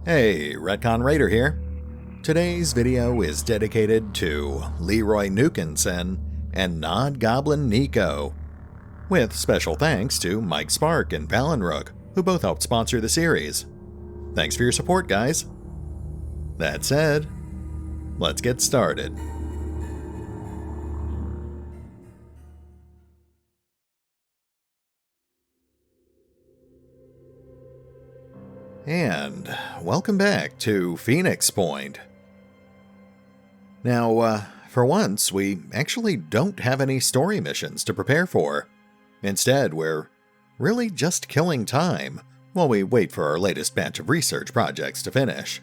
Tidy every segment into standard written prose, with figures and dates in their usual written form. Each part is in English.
Hey, RetconRaider here. Today's video is dedicated to Leroy Nukenson and Nod Goblin Nico, with special thanks to Mike Spark and Valinrook, who both helped sponsor the series. Thanks for your support, guys. That said, let's get started. And welcome back to Phoenix Point. Now, for once, we actually don't have any story missions to prepare for. Instead, we're really just killing time while we wait for our latest batch of research projects to finish.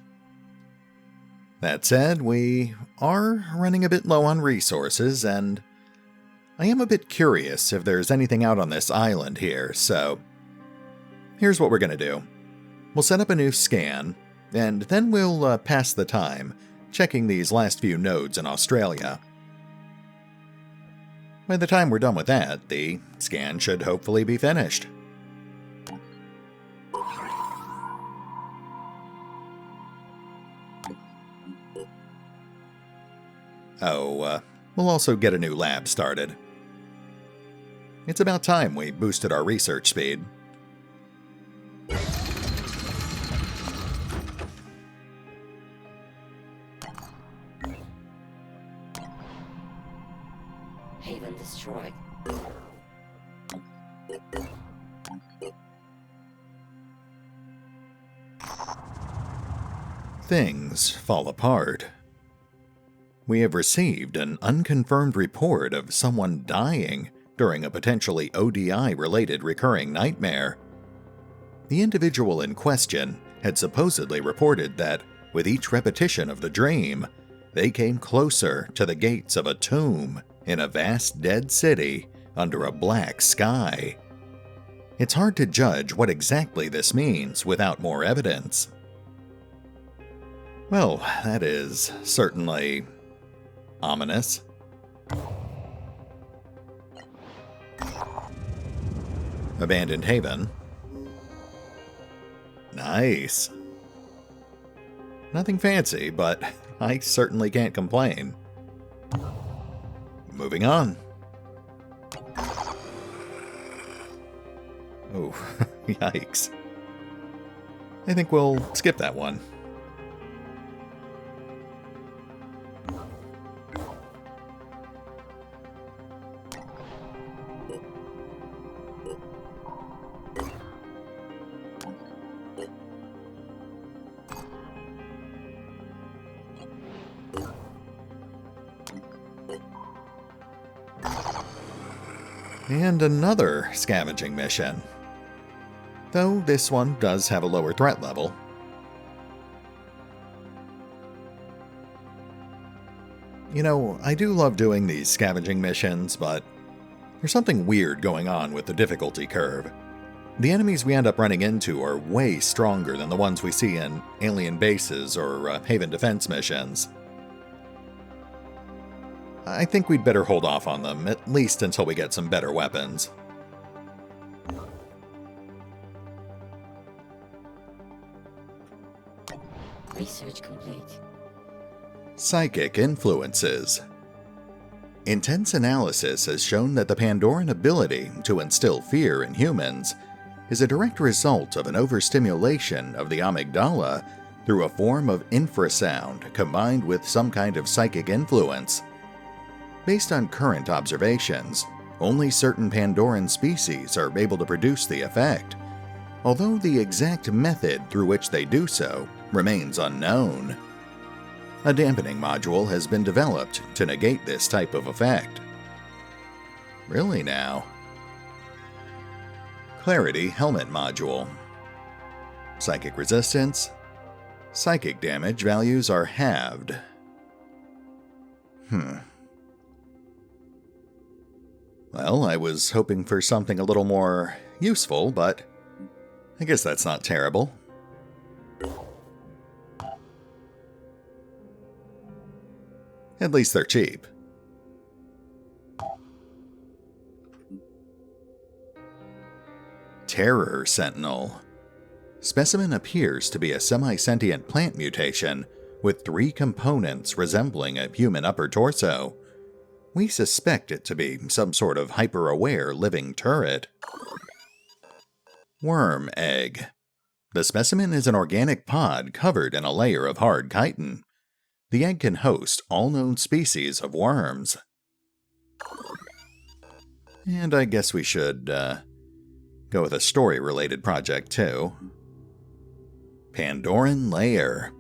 That said, we are running a bit low on resources, and I am a bit curious if there's anything out on this island here, so here's what we're going to do. We'll set up a new scan, and then we'll pass the time checking these last few nodes in Australia. By the time we're done with that, the scan should hopefully be finished. Oh, we'll also get a new lab started. It's about time we boosted our research speed. Haven destroyed. Things fall apart. We have received an unconfirmed report of someone dying during a potentially ODI-related recurring nightmare. The individual in question had supposedly reported that, with each repetition of the dream, they came closer to the gates of a tomb in a vast dead city under a black sky. It's hard to judge what exactly this means without more evidence. Well, that is certainly ominous. Abandoned haven. Nice. Nothing fancy, but I certainly can't complain. Moving on. Oh, yikes. I think we'll skip that one. And another scavenging mission. Though this one does have a lower threat level. You know, I do love doing these scavenging missions, but there's something weird going on with the difficulty curve. The enemies we end up running into are way stronger than the ones we see in alien bases or Haven defense missions. I think we'd better hold off on them, at least until we get some better weapons. Research complete. Psychic influences. Intense analysis has shown that the Pandoran ability to instill fear in humans is a direct result of an overstimulation of the amygdala through a form of infrasound combined with some kind of psychic influence. Based on current observations, only certain Pandoran species are able to produce the effect, although the exact method through which they do so remains unknown. A dampening module has been developed to negate this type of effect. Really now? Clarity Helmet Module. Psychic resistance. Psychic damage values are halved. Well, I was hoping for something a little more useful, but I guess that's not terrible. At least they're cheap. Terror Sentinel. Specimen appears to be a semi-sentient plant mutation with 3 components resembling a human upper torso. We suspect it to be some sort of hyper-aware living turret. Worm egg. The specimen is an organic pod covered in a layer of hard chitin. The egg can host all known species of worms. And I guess we should go with a story-related project too. Pandoran lair.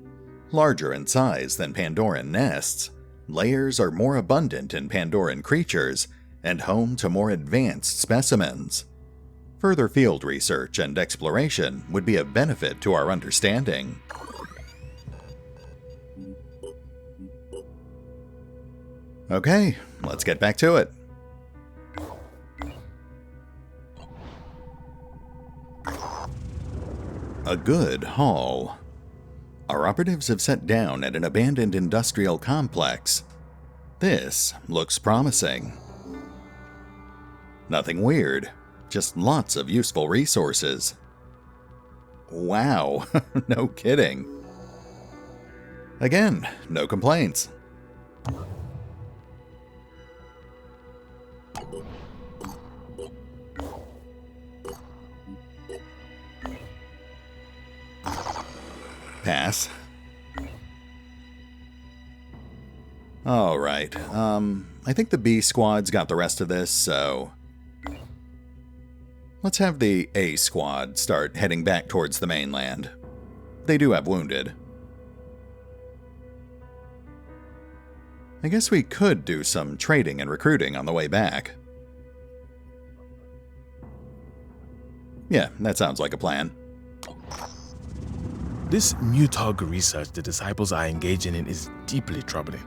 Larger in size than Pandoran nests, lairs are more abundant in Pandoran creatures and home to more advanced specimens. Further field research and exploration would be of benefit to our understanding. Okay, let's get back to it. A good haul. Our operatives have set down at an abandoned industrial complex. This looks promising. Nothing weird, just lots of useful resources. Wow, no kidding. Again, no complaints. Pass. Alright, I think the B squad's got the rest of this, so let's have the A squad start heading back towards the mainland. They do have wounded. I guess we could do some trading and recruiting on the way back. Yeah, that sounds like a plan. This mutog research the disciples are engaging in is deeply troubling.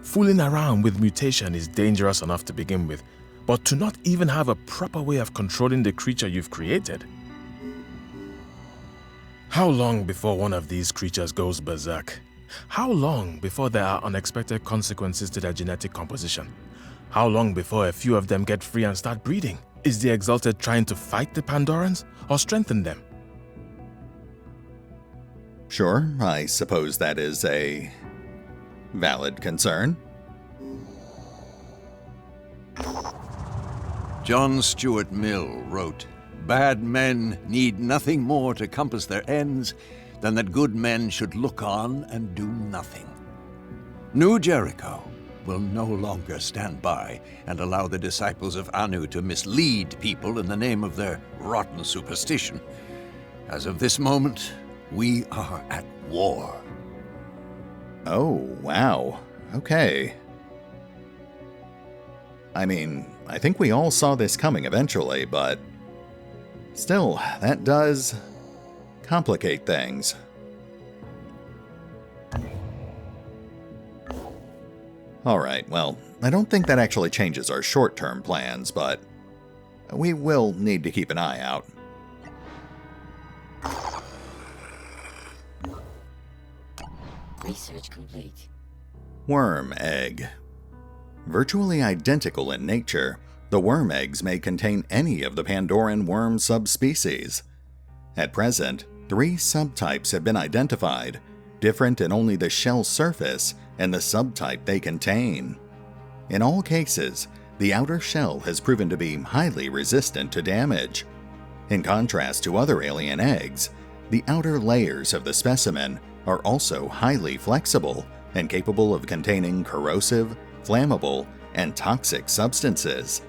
Fooling around with mutation is dangerous enough to begin with, but to not even have a proper way of controlling the creature you've created. How long before one of these creatures goes berserk? How long before there are unexpected consequences to their genetic composition? How long before a few of them get free and start breeding? Is the Exalted trying to fight the Pandorans or strengthen them? Sure, I suppose that is a valid concern. John Stuart Mill wrote, "Bad men need nothing more to compass their ends than that good men should look on and do nothing." New Jericho will no longer stand by and allow the disciples of Anu to mislead people in the name of their rotten superstition. As of this moment, we are at war. Oh, wow. Okay. I mean, I think we all saw this coming eventually, but still, that does complicate things. Alright, well, I don't think that actually changes our short-term plans, but we will need to keep an eye out. Research complete. Worm egg. Virtually identical in nature, the worm eggs may contain any of the Pandoran worm subspecies. At present, 3 subtypes have been identified, different in only the shell surface and the subtype they contain. In all cases, the outer shell has proven to be highly resistant to damage. In contrast to other alien eggs, the outer layers of the specimen are also highly flexible and capable of containing corrosive, flammable, and toxic substances.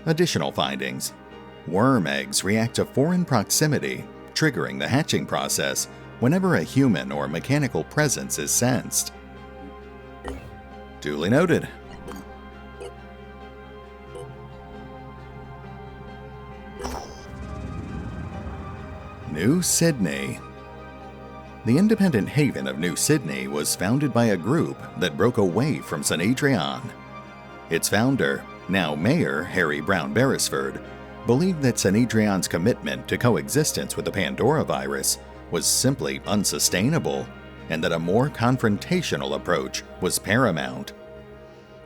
Additional findings: worm eggs react to foreign proximity, triggering the hatching process whenever a human or mechanical presence is sensed. Duly noted. New Sydney. The independent haven of New Sydney was founded by a group that broke away from Sanhedrion. Its founder, now Mayor Harry Brown Beresford, believed that Sanhedrion's commitment to coexistence with the Pandora virus was simply unsustainable, and that a more confrontational approach was paramount.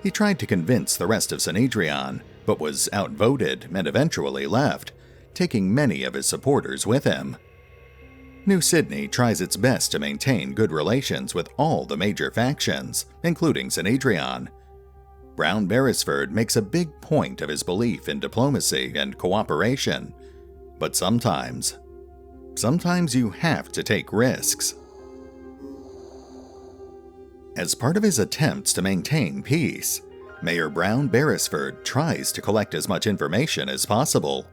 He tried to convince the rest of Sanhedrion, but was outvoted and eventually left, taking many of his supporters with him. New Sydney tries its best to maintain good relations with all the major factions, including Sanedrion. Brown Beresford makes a big point of his belief in diplomacy and cooperation, but sometimes you have to take risks. As part of his attempts to maintain peace, Mayor Brown Beresford tries to collect as much information as possible.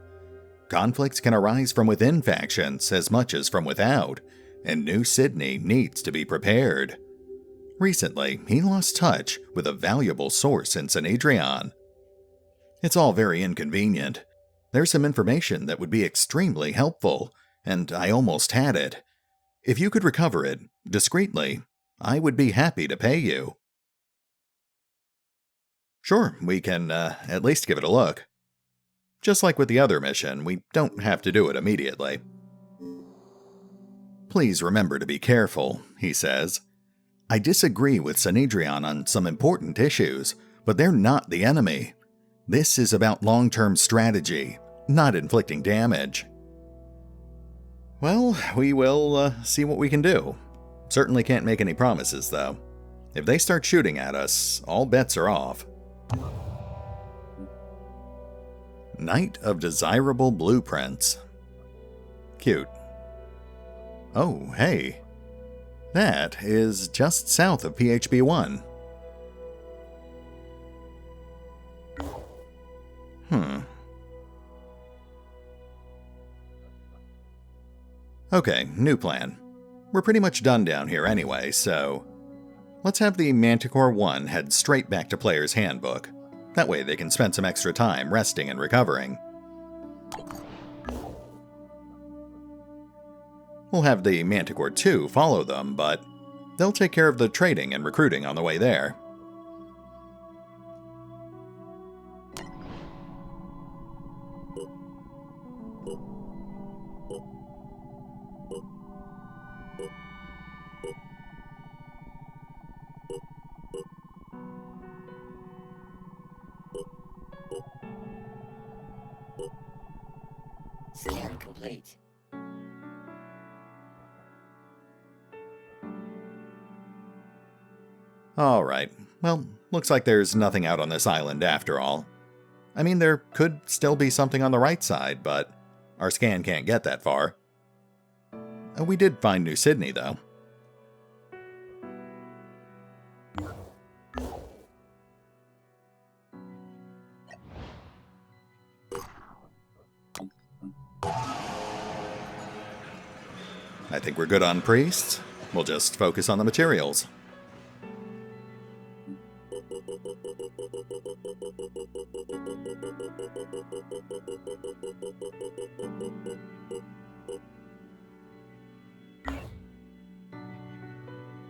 Conflicts can arise from within factions as much as from without, and New Sydney needs to be prepared. Recently, he lost touch with a valuable source in Sanedrion. It's all very inconvenient. There's some information that would be extremely helpful, and I almost had it. If you could recover it, discreetly, I would be happy to pay you. Sure, we can at least give it a look. Just like with the other mission, we don't have to do it immediately. Please remember to be careful, he says. I disagree with Sanedrion on some important issues, but they're not the enemy. This is about long-term strategy, not inflicting damage. Well, we will see what we can do. Certainly can't make any promises, though. If they start shooting at us, all bets are off. Night of Desirable Blueprints. Cute. Oh, hey. That is just south of PHB-1. Okay, new plan. We're pretty much done down here anyway, so let's have the Manticore 1 head straight back to Player's Handbook. That way they can spend some extra time resting and recovering. We'll have the Manticore 2 follow them, but they'll take care of the trading and recruiting on the way there. Scan complete. Alright, well, looks like there's nothing out on this island after all. I mean, there could still be something on the right side, but our scan can't get that far. We did find New Sydney, though. I think we're good on priests. We'll just focus on the materials.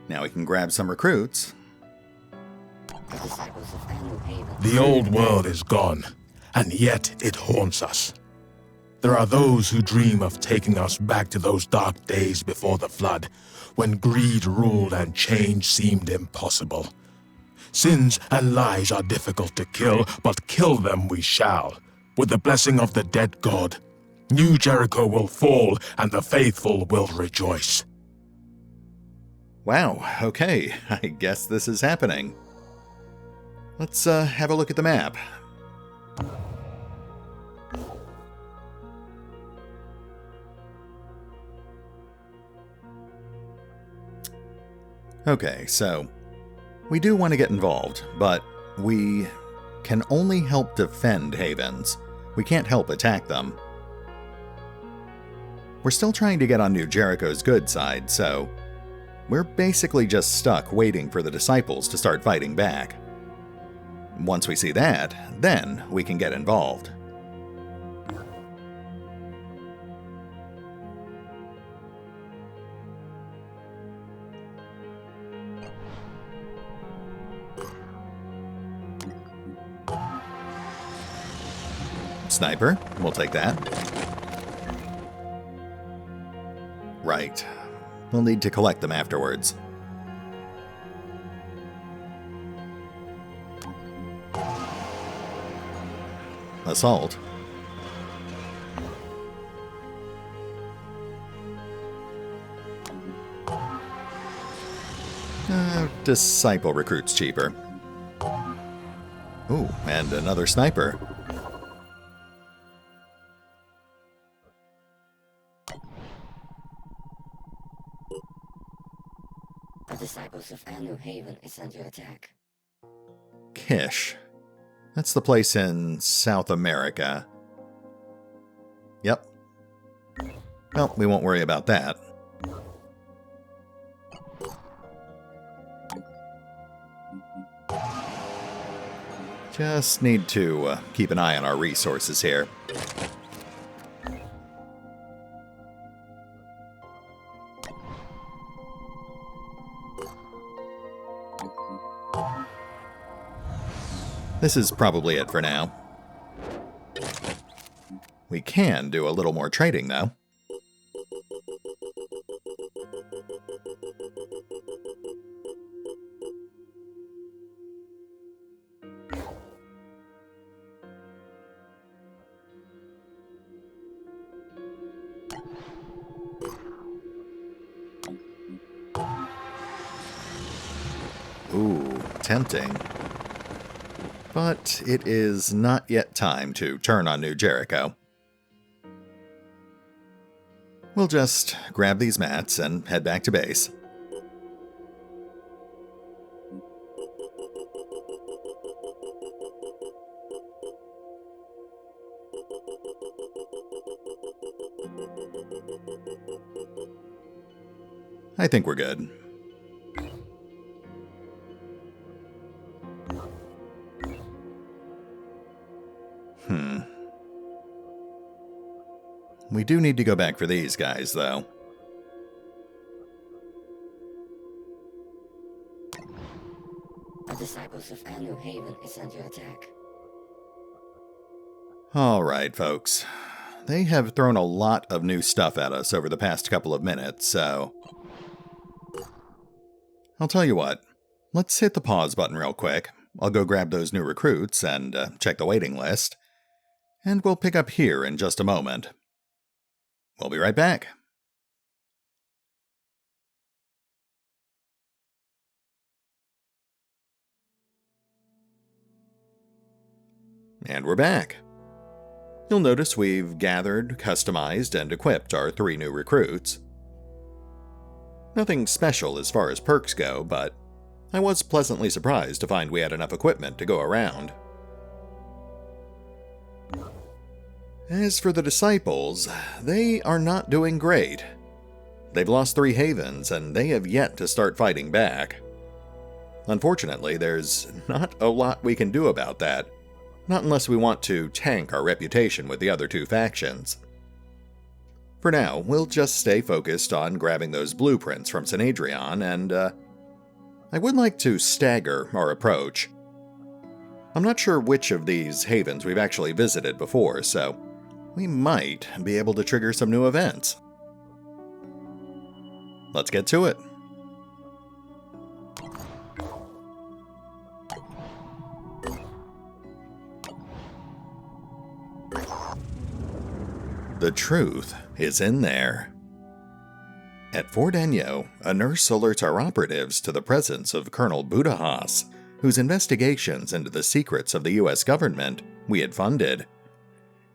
Now we can grab some recruits. The old world is gone, and yet it haunts us. There are those who dream of taking us back to those dark days before the flood, when greed ruled and change seemed impossible. Sins and lies are difficult to kill, but kill them we shall. With the blessing of the dead god, New Jericho will fall, and the faithful will rejoice. Wow, okay, I guess this is happening. Let's have a look at the map. Okay, so we do want to get involved, but we can only help defend havens. We can't help attack them. We're still trying to get on New Jericho's good side, so we're basically just stuck waiting for the disciples to start fighting back. Once we see that, then we can get involved. Sniper, we'll take that. Right. We'll need to collect them afterwards. Assault. Disciple recruit's cheaper. Ooh, and another sniper. The disciples of New Haven is under attack. Kish. That's the place in South America. Yep. Well, we won't worry about that. Just need to keep an eye on our resources here. This is probably it for now. We can do a little more trading, though. Ooh, tempting. But it is not yet time to turn on New Jericho. We'll just grab these mats and head back to base. I think we're good. We do need to go back for these guys, though. The disciples of New Haven is under attack. Alright, folks. They have thrown a lot of new stuff at us over the past couple of minutes, so... I'll tell you what. Let's hit the pause button real quick. I'll go grab those new recruits and check the waiting list. And we'll pick up here in just a moment. We'll be right back. And we're back. You'll notice we've gathered, customized, and equipped our 3 new recruits. Nothing special as far as perks go, but I was pleasantly surprised to find we had enough equipment to go around. As for the disciples, they are not doing great. They've lost 3 havens, and they have yet to start fighting back. Unfortunately, there's not a lot we can do about that, not unless we want to tank our reputation with the other 2 factions. For now, we'll just stay focused on grabbing those blueprints from St. Adrian, and I would like to stagger our approach. I'm not sure which of these havens we've actually visited before, so we might be able to trigger some new events. Let's get to it. The truth is in there. At Fort Enyo, a nurse alerts our operatives to the presence of Colonel Budahas, whose investigations into the secrets of the U.S. government we had funded.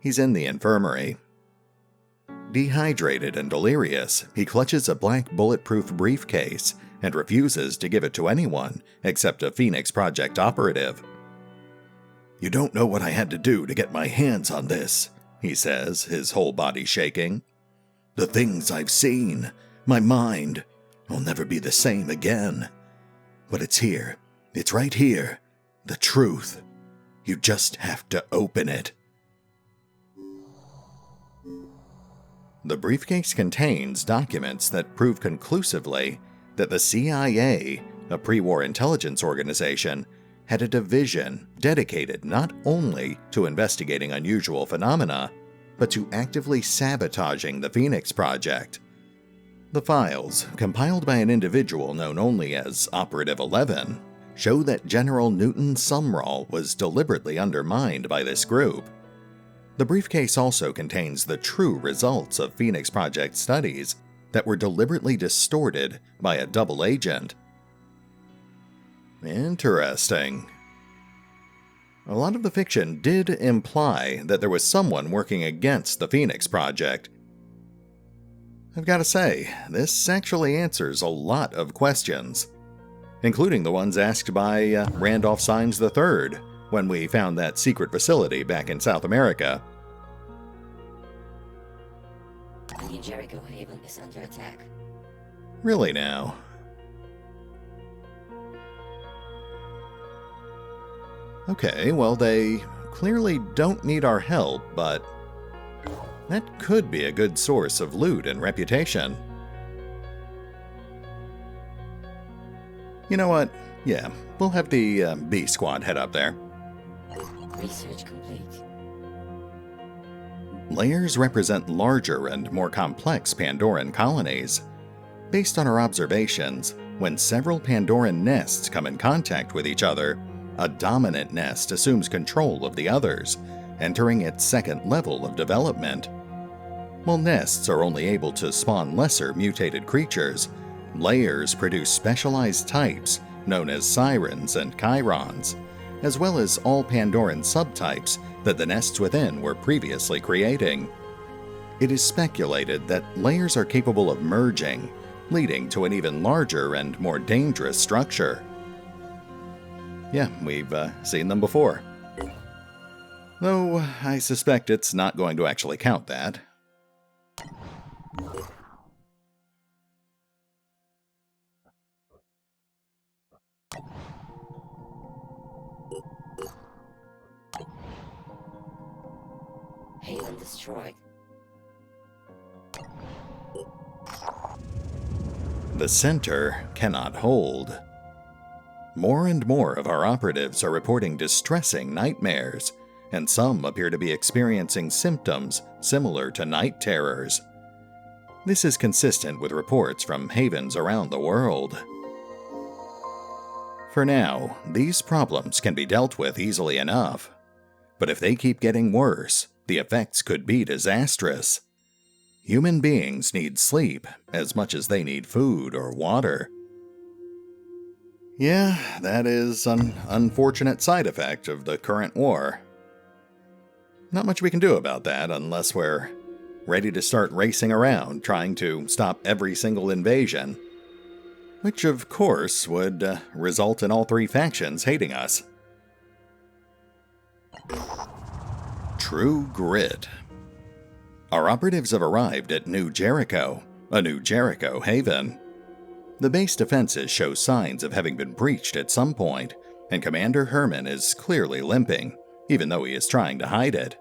He's in the infirmary. Dehydrated and delirious, he clutches a black bulletproof briefcase and refuses to give it to anyone except a Phoenix Project operative. "You don't know what I had to do to get my hands on this," he says, his whole body shaking. "The things I've seen, my mind, will never be the same again. But it's here. It's right here. The truth. You just have to open it." The briefcase contains documents that prove conclusively that the CIA, a pre-war intelligence organization, had a division dedicated not only to investigating unusual phenomena, but to actively sabotaging the Phoenix Project. The files, compiled by an individual known only as Operative 11, show that General Newton Sumrall was deliberately undermined by this group. The briefcase also contains the true results of Phoenix Project studies that were deliberately distorted by a double agent. Interesting. A lot of the fiction did imply that there was someone working against the Phoenix Project. I've got to say, this actually answers a lot of questions, including the ones asked by Randolph Signs III when we found that secret facility back in South America. The Jericho Haven is under attack. Really now? Okay, well, they clearly don't need our help, but that could be a good source of loot and reputation. You know what? Yeah, we'll have the B Squad head up there. Research complete. Layers represent larger and more complex Pandoran colonies. Based on our observations, when several Pandoran nests come in contact with each other, a dominant nest assumes control of the others, entering its second level of development. While nests are only able to spawn lesser mutated creatures, layers produce specialized types known as sirens and chirons, as well as all Pandoran subtypes that the nests within were previously creating. It is speculated that layers are capable of merging, leading to an even larger and more dangerous structure. Yeah, we've seen them before. Though I suspect it's not going to actually count that. Haven destroyed. The center cannot hold. More and more of our operatives are reporting distressing nightmares, and some appear to be experiencing symptoms similar to night terrors. This is consistent with reports from havens around the world. For now, these problems can be dealt with easily enough, but if they keep getting worse, the effects could be disastrous. Human beings need sleep as much as they need food or water. Yeah, that is an unfortunate side effect of the current war. Not much we can do about that unless we're ready to start racing around trying to stop every single invasion, which of course would result in all three factions hating us. True grit. Our operatives have arrived at New Jericho, a New Jericho haven. The base defenses show signs of having been breached at some point, and Commander Herman is clearly limping, even though he is trying to hide it.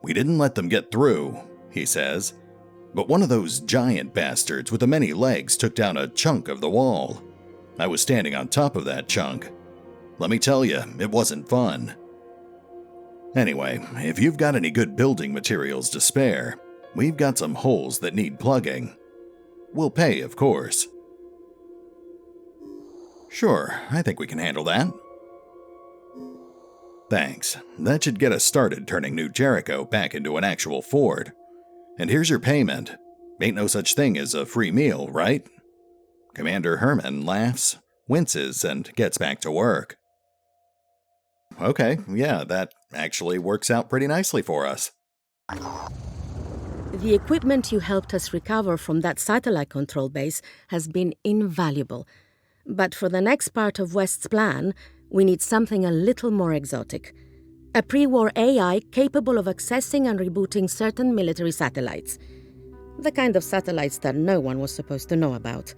"We didn't let them get through," he says, "but one of those giant bastards with the many legs took down a chunk of the wall. I was standing on top of that chunk. Let me tell you, it wasn't fun. Anyway, if you've got any good building materials to spare, we've got some holes that need plugging. We'll pay, of course." "Sure, I think we can handle that." "Thanks. That should get us started turning New Jericho back into an actual fort. And here's your payment. Ain't no such thing as a free meal, right?" Commander Herman laughs, winces, and gets back to work. "Okay, yeah, that actually works out pretty nicely for us." The equipment you helped us recover from that satellite control base has been invaluable. But for the next part of West's plan, we need something a little more exotic. A pre-war AI capable of accessing and rebooting certain military satellites. The kind of satellites that no one was supposed to know about.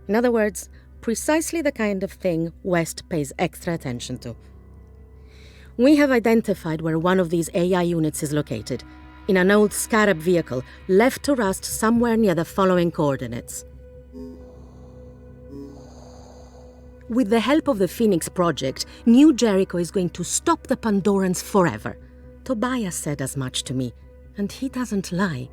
In other words, precisely the kind of thing West pays extra attention to. We have identified where one of these AI units is located. In an old Scarab vehicle, left to rust somewhere near the following coordinates. With the help of the Phoenix Project, New Jericho is going to stop the Pandorans forever. Tobias said as much to me, and he doesn't lie.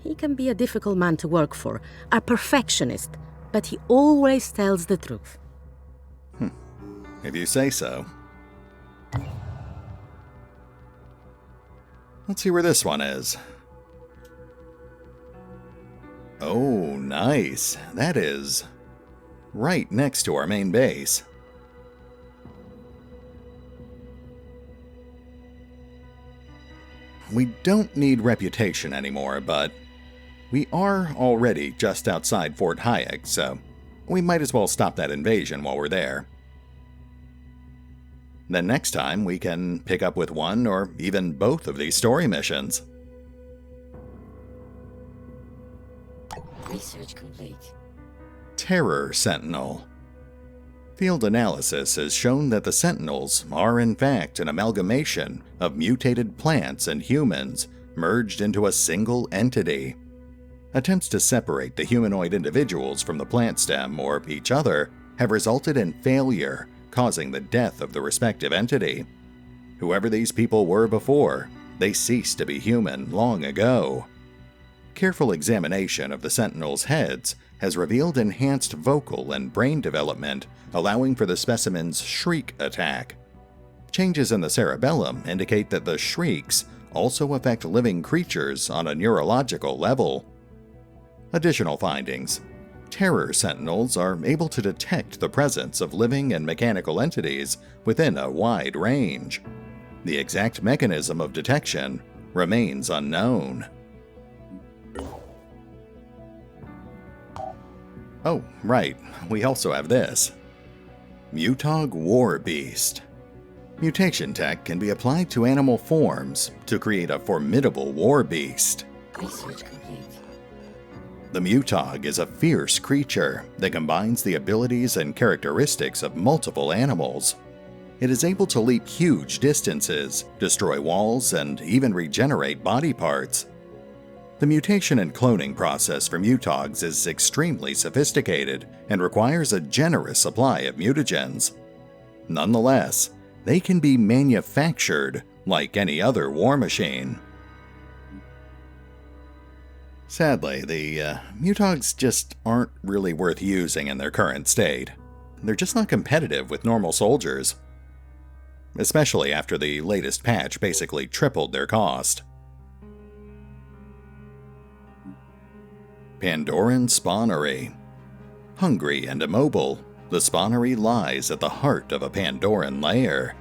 He can be a difficult man to work for, a perfectionist, but he always tells the truth. If you say so. Let's see where this one is. Oh, nice. That is right next to our main base. we don't need reputation anymore, but we are already just outside Fort Hayek, so we might as well stop that invasion while we're there. Then next time we can pick up with one or even both of these story missions. Research complete. Terror Sentinel. Field analysis has shown that the Sentinels are in fact an amalgamation of mutated plants and humans merged into a single entity. Attempts to separate the humanoid individuals from the plant stem or each other have resulted in failure, causing the death of the respective entity. Whoever these people were before, they ceased to be human long ago. Careful examination of the Sentinels' heads has revealed enhanced vocal and brain development, allowing for the specimen's shriek attack. Changes in the cerebellum indicate that the shrieks also affect living creatures on a neurological level. Additional findings. Terror Sentinels are able to detect the presence of living and mechanical entities within a wide range. The exact mechanism of detection remains unknown. Oh, right, we also have this. Mutog War Beast. Mutation tech can be applied to animal forms to create a formidable war beast. Research complete. The Mutog is a fierce creature that combines the abilities and characteristics of multiple animals. It is able to leap huge distances, destroy walls, and even regenerate body parts. The mutation and cloning process for Mutogs is extremely sophisticated and requires a generous supply of mutagens. Nonetheless, they can be manufactured like any other war machine. Sadly, the Mutogs just aren't really worth using in their current state. They're just not competitive with normal soldiers, especially after the latest patch basically tripled their cost. Pandoran Spawnery. Hungry and immobile, the Spawnery lies at the heart of a Pandoran lair.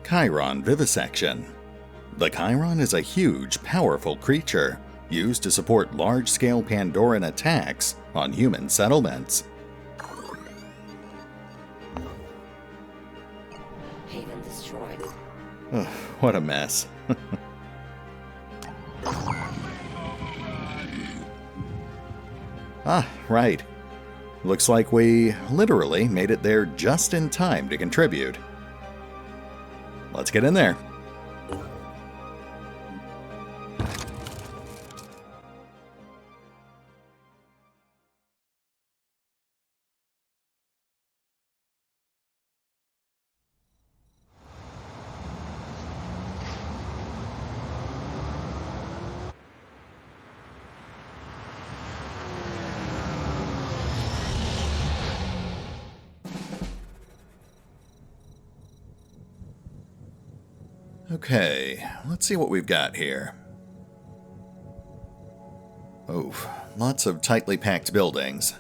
Chiron Vivisection. The Chiron is a huge, powerful creature used to support large-scale Pandoran attacks on human settlements. Haven destroyed. Ugh, what a mess. Ah, right. Looks like we literally made it there just in time to contribute. Let's get in there. Okay, let's see what we've got here. Oh, lots of tightly packed buildings.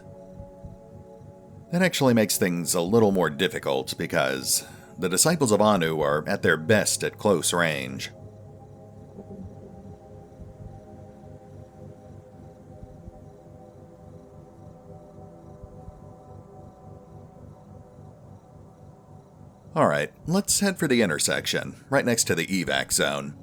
That actually makes things a little more difficult because the Disciples of Anu are at their best at close range. Alright, let's head for the intersection, right next to the evac zone.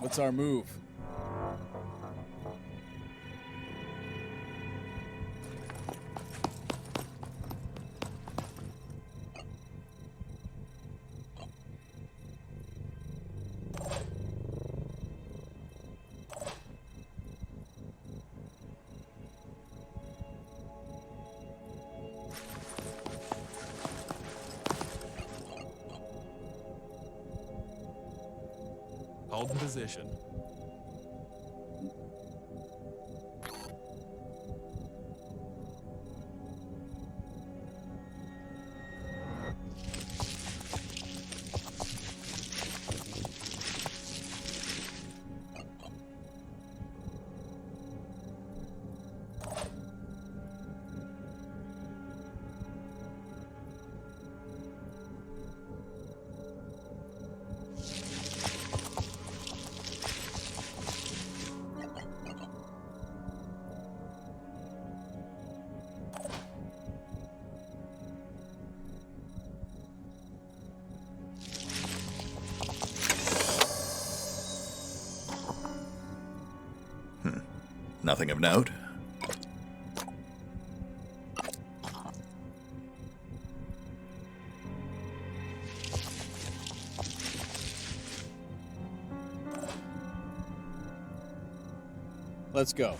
What's our move? Hold in position. nothing of note. Let's go.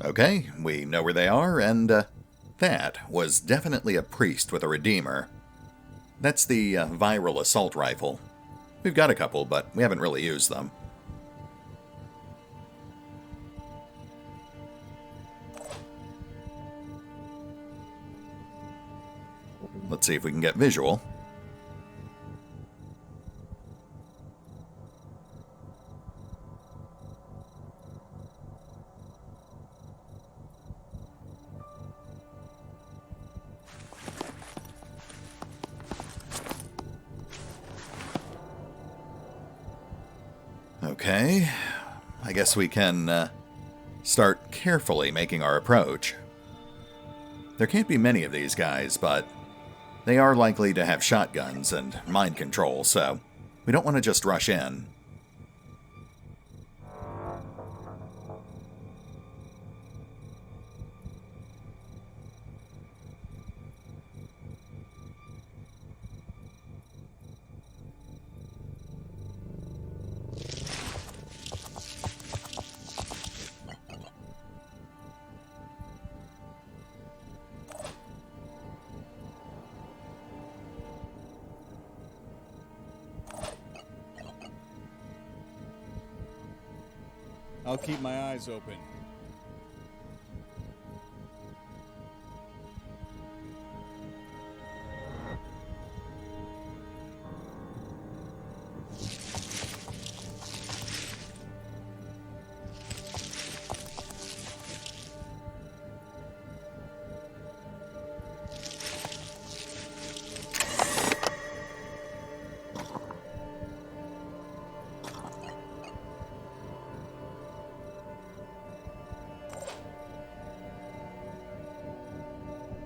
Okay, we know where they are, and that was definitely a priest with a redeemer. That's the viral assault rifle. We've got a couple, but we haven't really used them. Let's see if we can get visual. Okay, I guess we can start carefully making our approach. There can't be many of these guys, but they are likely to have shotguns and mind control, so we don't want to just rush in. I'll keep my eyes open.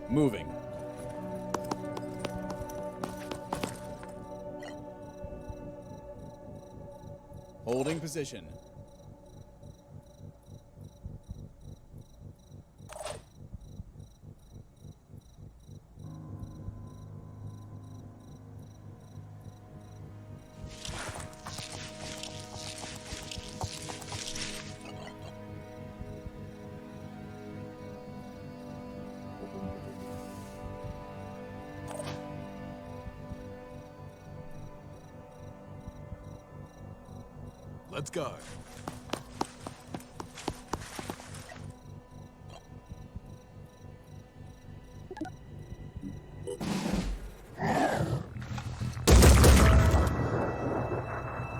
Moving. Holding position. Let's go.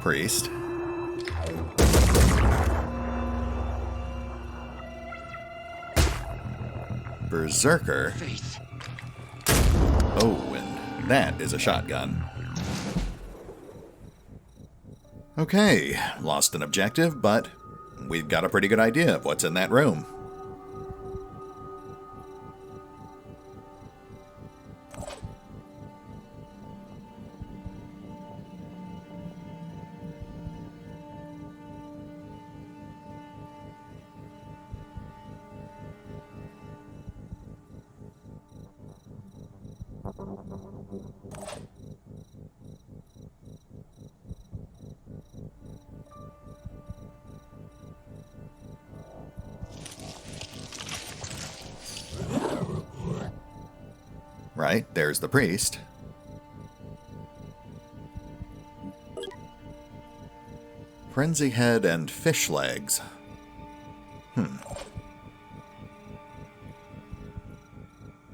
Priest. Berserker. Oh, and that is a shotgun. Okay, lost an objective, but we've got a pretty good idea of what's in that room. Right, there's the priest. Frenzy head and fish legs.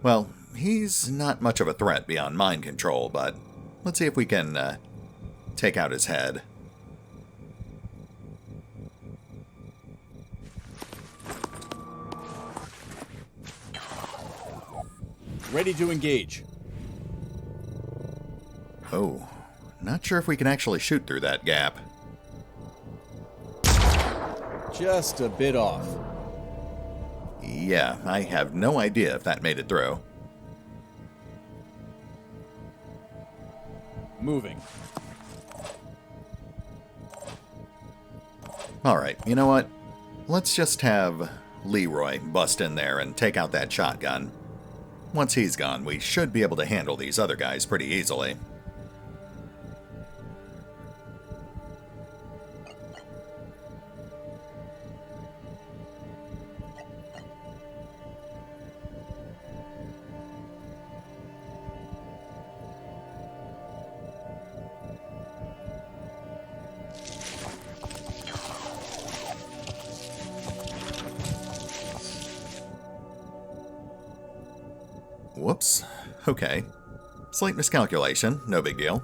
Well, he's not much of a threat beyond mind control, but let's see if we can take out his head. Ready to engage. Oh, not sure if we can actually shoot through that gap. Just a bit off. Yeah, I have no idea if that made it through. Moving. Alright, you know what? Let's just have Leroy bust in there and take out that shotgun. Once he's gone, we should be able to handle these other guys pretty easily. Whoops. Okay. Slight miscalculation, no big deal.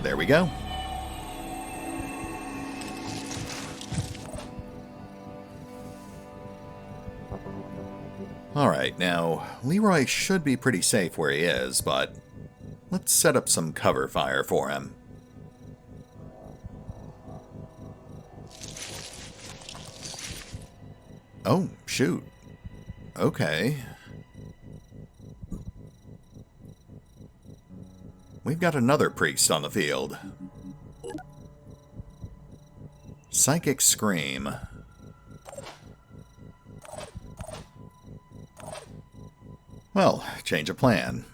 There we go. Alright, now, Leroy should be pretty safe where he is, but let's set up some cover fire for him. Oh, shoot. Okay. We've got another priest on the field. Psychic Scream. Well, change of plan.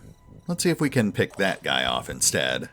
Let's see if we can pick that guy off instead.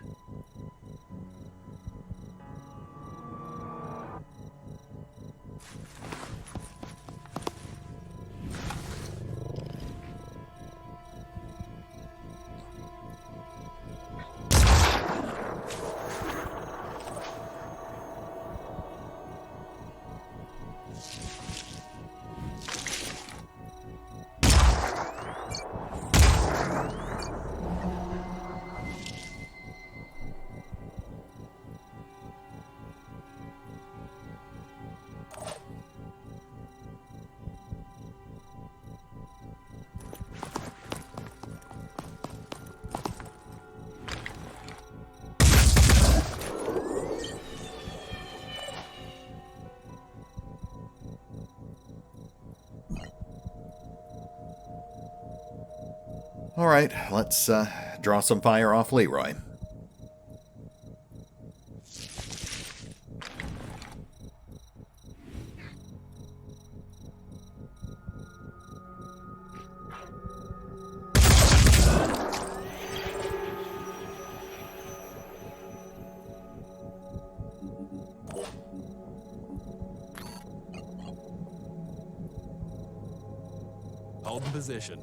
Alright, let's draw some fire off Leroy. Hold in position.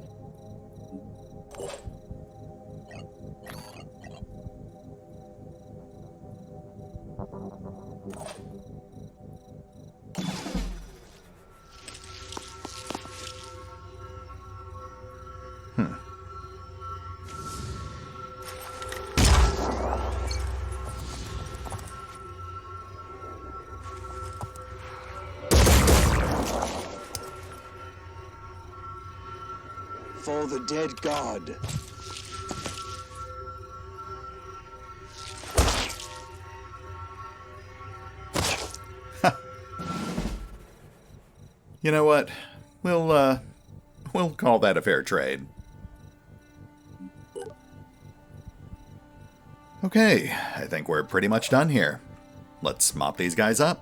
For the dead god. You know what? We'll call that a fair trade. Okay, I think we're pretty much done here. Let's mop these guys up.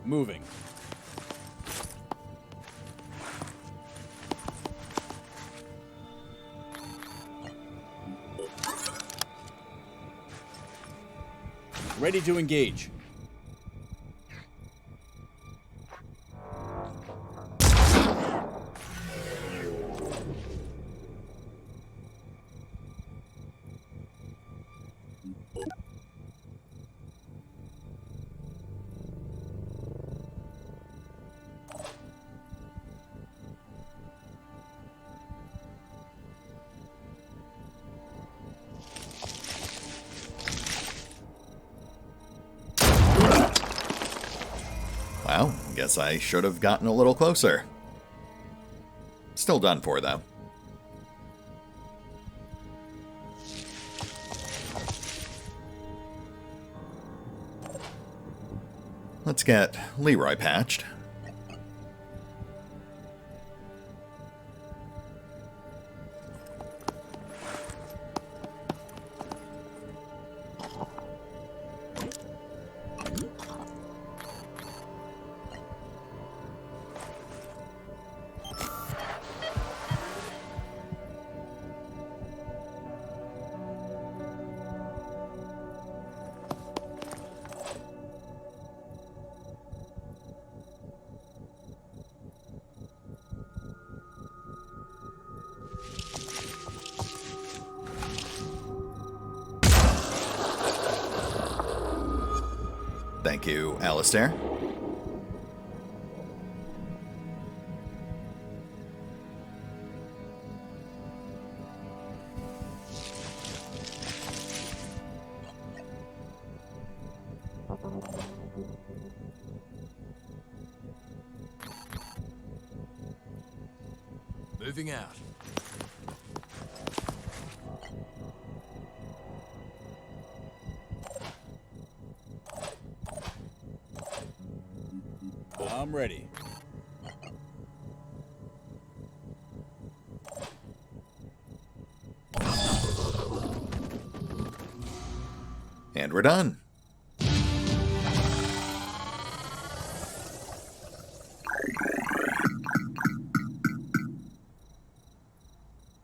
Moving. Ready to engage. Guess I should have gotten a little closer. Still done for, though. Let's get Leroy patched. Thank you, Alistair. Moving out. I'm ready. And we're done.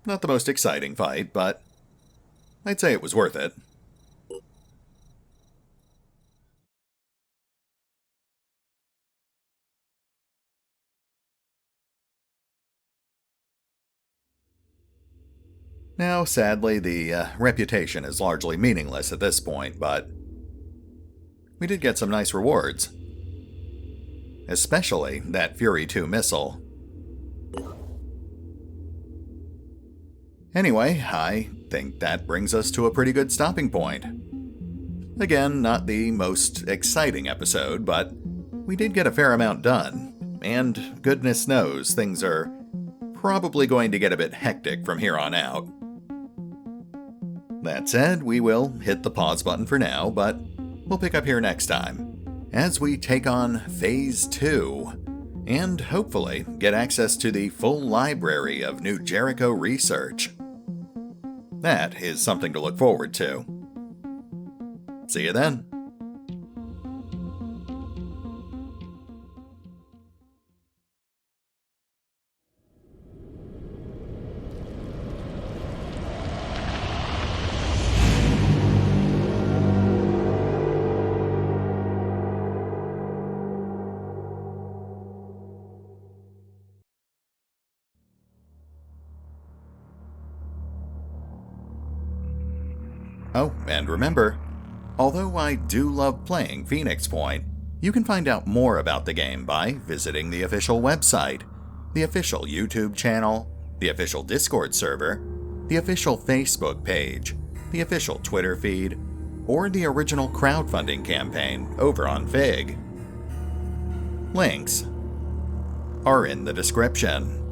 Not the most exciting fight, but I'd say it was worth it. Now, sadly, the reputation is largely meaningless at this point, but we did get some nice rewards. Especially that Fury 2 missile. Anyway, I think that brings us to a pretty good stopping point. Again, not the most exciting episode, but we did get a fair amount done, and goodness knows things are probably going to get a bit hectic from here on out. That said, we will hit the pause button for now, but we'll pick up here next time, as we take on Phase 2, and hopefully get access to the full library of New Jericho research. That is something to look forward to. See you then. Oh, and remember, although I do love playing Phoenix Point, you can find out more about the game by visiting the official website, the official YouTube channel, the official Discord server, the official Facebook page, the official Twitter feed, or the original crowdfunding campaign over on Fig. Links are in the description.